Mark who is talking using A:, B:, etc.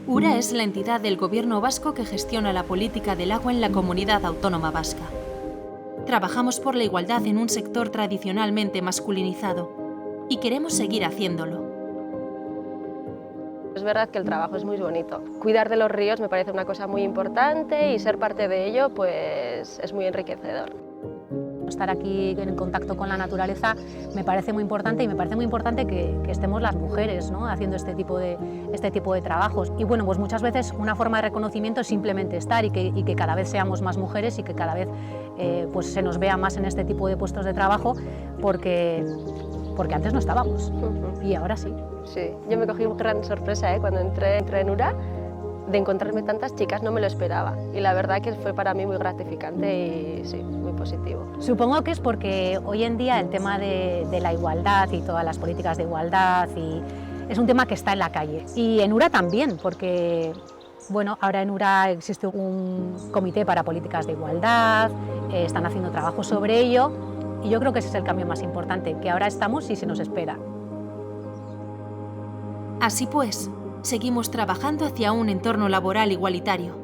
A: URA es la entidad del Gobierno vasco que gestiona la política del agua en la Comunidad Autónoma Vasca. Trabajamos por la igualdad en un sector tradicionalmente masculinizado y queremos seguir haciéndolo.
B: Es verdad que el trabajo es muy bonito. Cuidar de los ríos me parece una cosa muy importante y ser parte de ello pues, es muy enriquecedor.
C: Estar aquí en contacto con la naturaleza me parece muy importante y me parece muy importante que estemos las mujeres, ¿no?, haciendo este tipo de trabajos. Y bueno, pues muchas veces una forma de reconocimiento es simplemente estar y que cada vez seamos más mujeres y que cada vez pues se nos vea más en este tipo de puestos de trabajo porque antes no estábamos y ahora sí.
B: Sí, yo me cogí una gran sorpresa cuando entré en URA, de encontrarme tantas chicas, no me lo esperaba y la verdad que fue para mí muy gratificante y sí, muy positivo.
C: Supongo que es porque hoy en día el tema de la igualdad y todas las políticas de igualdad es un tema que está en la calle y en URA también, porque bueno, ahora en URA existe un comité para políticas de igualdad, están haciendo trabajo sobre ello y yo creo que ese es el cambio más importante, que ahora estamos y se nos espera.
A: Así pues, seguimos trabajando hacia un entorno laboral igualitario.